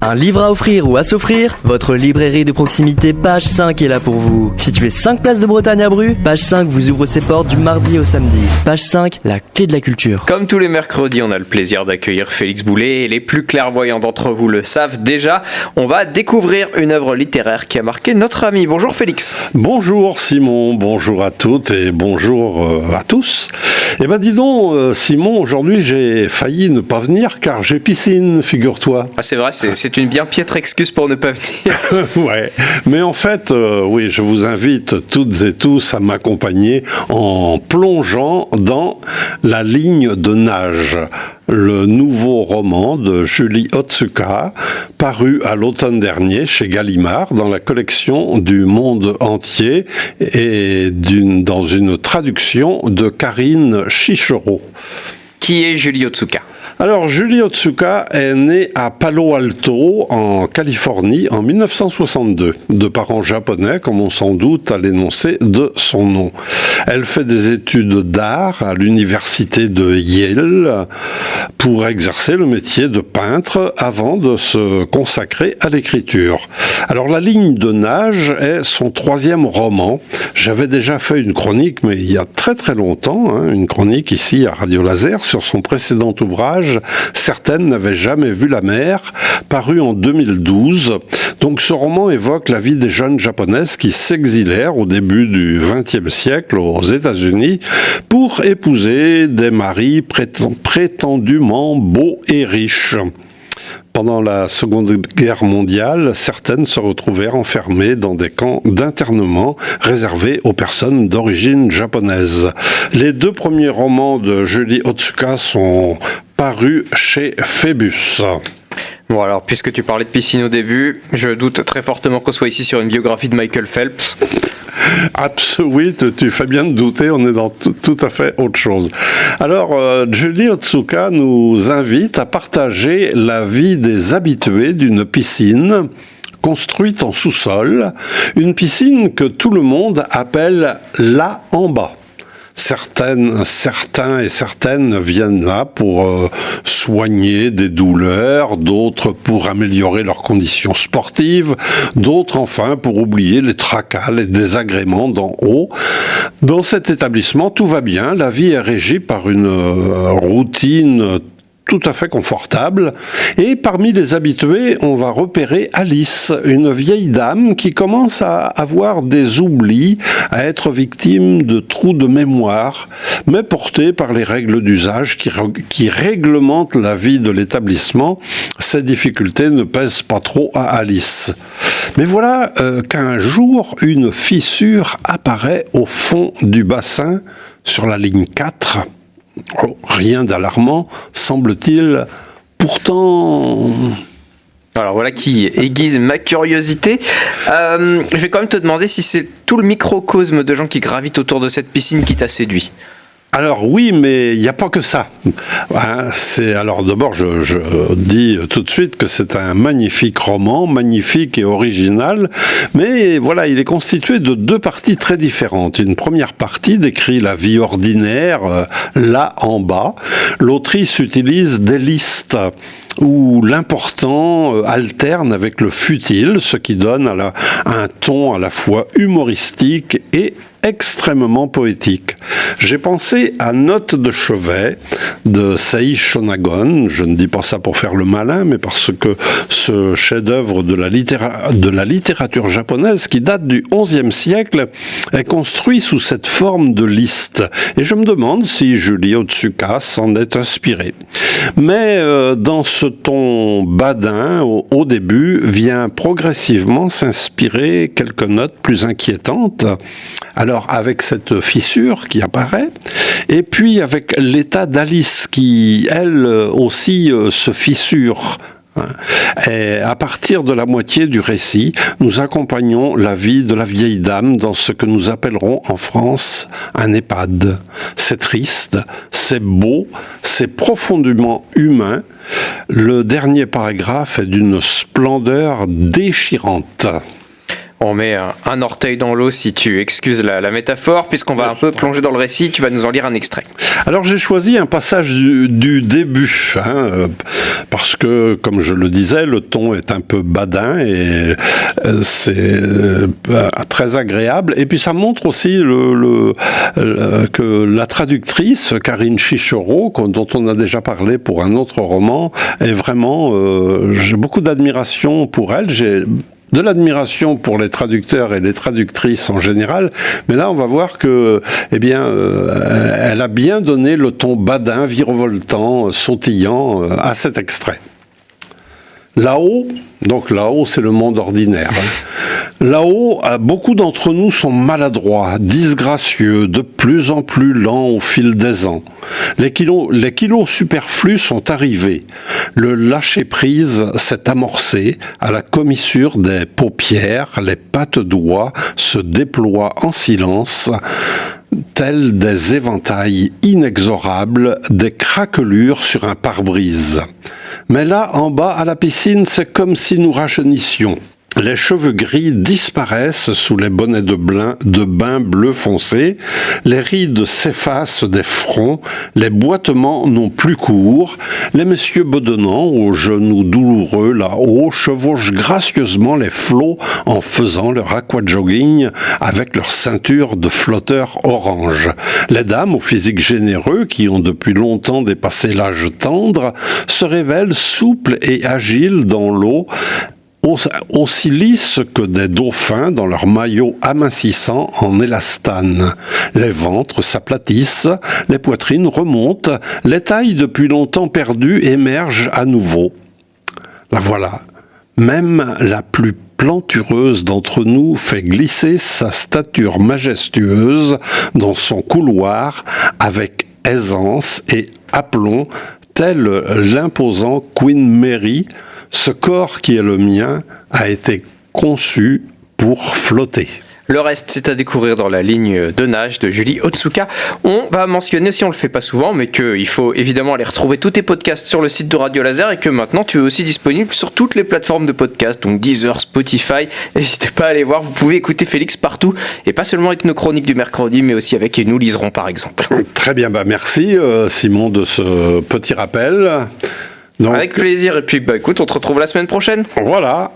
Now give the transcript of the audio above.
Un livre à offrir ou à s'offrir? Votre librairie de proximité Page 5 est là pour vous. Située 5 places de Bretagne à Bru, Page 5 vous ouvre ses portes du mardi au samedi. Page 5, la clé de la culture. Comme tous les mercredis, on a le plaisir d'accueillir Félix Boulet et les plus clairvoyants d'entre vous le savent déjà. On va découvrir une œuvre littéraire qui a marqué notre ami. Bonjour Félix. Bonjour Simon, bonjour à toutes et bonjour à tous. Eh ben dis donc Simon, aujourd'hui j'ai failli ne pas venir car j'ai piscine, figure-toi. Ah, c'est vrai, c'est une bien piètre excuse pour ne pas venir. Ouais, mais en fait, oui, je vous invite toutes et tous à m'accompagner en plongeant dans La ligne de nage, le nouveau roman de Julie Otsuka, paru à l'automne dernier chez Gallimard dans la collection du Monde entier et dans une traduction de Karine Chichereau. Qui est Julie Otsuka ? Alors, Julie Otsuka est née à Palo Alto, en Californie, en 1962, de parents japonais, comme on s'en doute à l'énoncé de son nom. Elle fait des études d'art à l'université de Yale pour exercer le métier de peintre avant de se consacrer à l'écriture. Alors, La ligne de nage est son 3e roman. J'avais déjà fait une chronique, mais il y a très très longtemps, une chronique ici à Radio Laser sur son précédent ouvrage, Certaines n'avaient jamais vu la mer, paru en 2012. Donc ce roman évoque la vie des jeunes japonaises qui s'exilèrent au début du XXe siècle aux États-Unis pour épouser des maris prétendument beaux et riches. Pendant la Seconde Guerre mondiale, certaines se retrouvèrent enfermées dans des camps d'internement réservés aux personnes d'origine japonaise. Les 2 premiers romans de Julie Otsuka sont parus chez Phébus. Bon alors, puisque tu parlais de piscine au début, je doute très fortement qu'on soit ici sur une biographie de Michael Phelps. Oui, tu fais bien de douter, on est dans tout à fait autre chose. Alors, Julie Otsuka nous invite à partager la vie des habitués d'une piscine construite en sous-sol, une piscine que tout le monde appelle la en bas. Certains et certaines viennent là pour soigner des douleurs, d'autres pour améliorer leurs conditions sportives, d'autres enfin pour oublier les tracas, les désagréments d'en haut. Dans cet établissement, tout va bien, la vie est régie par une routine tout à fait confortable. Et parmi les habitués, on va repérer Alice, une vieille dame qui commence à avoir des oublis, à être victime de trous de mémoire, mais portée par les règles d'usage qui réglementent la vie de l'établissement. Ces difficultés ne pèsent pas trop à Alice. Mais voilà qu'un jour, une fissure apparaît au fond du bassin sur la ligne 4. Oh, rien d'alarmant, semble-t-il. Pourtant... Alors voilà qui aiguise ma curiosité. Je vais quand même te demander si c'est tout le microcosme de gens qui gravitent autour de cette piscine qui t'a séduit. Alors oui, mais il n'y a pas que ça. Alors d'abord, je dis tout de suite que c'est un magnifique roman, magnifique et original, mais voilà, il est constitué de 2 parties très différentes. Une première partie décrit la vie ordinaire, là en bas. L'autrice utilise des listes où l'important alterne avec le futile, ce qui donne un ton à la fois humoristique et extrêmement poétique. J'ai pensé à Notes de chevet de Sei Shonagon. Je ne dis pas ça pour faire le malin, mais parce que ce chef-d'œuvre de la littérature japonaise, qui date du XIe siècle, est construit sous cette forme de liste. Et je me demande si Julie Otsuka s'en est inspirée. Mais dans ce ton badin, au début, vient progressivement s'inspirer quelques notes plus inquiétantes. Alors, avec cette fissure qui apparaît, et puis avec l'état d'Alice qui, elle aussi, se fissure. Et à partir de la moitié du récit, nous accompagnons la vie de la vieille dame dans ce que nous appellerons en France un EHPAD. C'est triste, c'est beau, c'est profondément humain. Le dernier paragraphe est d'une splendeur déchirante. On met un orteil dans l'eau, si tu excuses la métaphore, puisqu'on va un peu plonger dans le récit. Tu vas nous en lire un extrait. Alors j'ai choisi un passage du début, parce que, comme je le disais, le ton est un peu badin et c'est très agréable. Et puis ça montre aussi que la traductrice, Karine Chichereau, dont on a déjà parlé pour un autre roman, est vraiment... j'ai beaucoup d'admiration pour elle. J'ai de l'admiration pour les traducteurs et les traductrices en général, mais là on va voir que, elle a bien donné le ton badin, virevoltant, sautillant à cet extrait. Là-haut, donc là-haut c'est le monde ordinaire. Là-haut, beaucoup d'entre nous sont maladroits, disgracieux, de plus en plus lents au fil des ans. Les kilos superflus sont arrivés. Le lâcher-prise s'est amorcé. À la commissure des paupières, les pattes d'oie se déploient en silence, tels des éventails inexorables, des craquelures sur un pare-brise. Mais là, en bas, à la piscine, c'est comme si nous rajeunissions. Les cheveux gris disparaissent sous les bonnets de bain bleu foncé, les rides s'effacent des fronts, les boitements n'ont plus cours, les messieurs bedonnants, aux genoux douloureux là-haut, chevauchent gracieusement les flots en faisant leur aquajogging avec leur ceinture de flotteurs orange. Les dames au physique généreux, qui ont depuis longtemps dépassé l'âge tendre, se révèlent souples et agiles dans l'eau, aussi lisses que des dauphins dans leurs maillots amincissants en élastane. Les ventres s'aplatissent, les poitrines remontent, les tailles depuis longtemps perdues émergent à nouveau. La voilà. Même la plus plantureuse d'entre nous fait glisser sa stature majestueuse dans son couloir avec aisance et aplomb, tel l'imposant Queen Mary. Ce corps qui est le mien a été conçu pour flotter. Le reste, c'est à découvrir dans la ligne de nage de Julie Otsuka. On va mentionner, si on le fait pas souvent, mais qu'il faut évidemment aller retrouver tous tes podcasts sur le site de Radio Laser et que maintenant tu es aussi disponible sur toutes les plateformes de podcasts, donc Deezer, Spotify. N'hésitez pas à aller voir, vous pouvez écouter Félix partout et pas seulement avec nos chroniques du mercredi, mais aussi avec Et nous liserons par exemple. Très bien, merci Simon de ce petit rappel. Donc, avec plaisir, et puis écoute, on te retrouve la semaine prochaine. Voilà.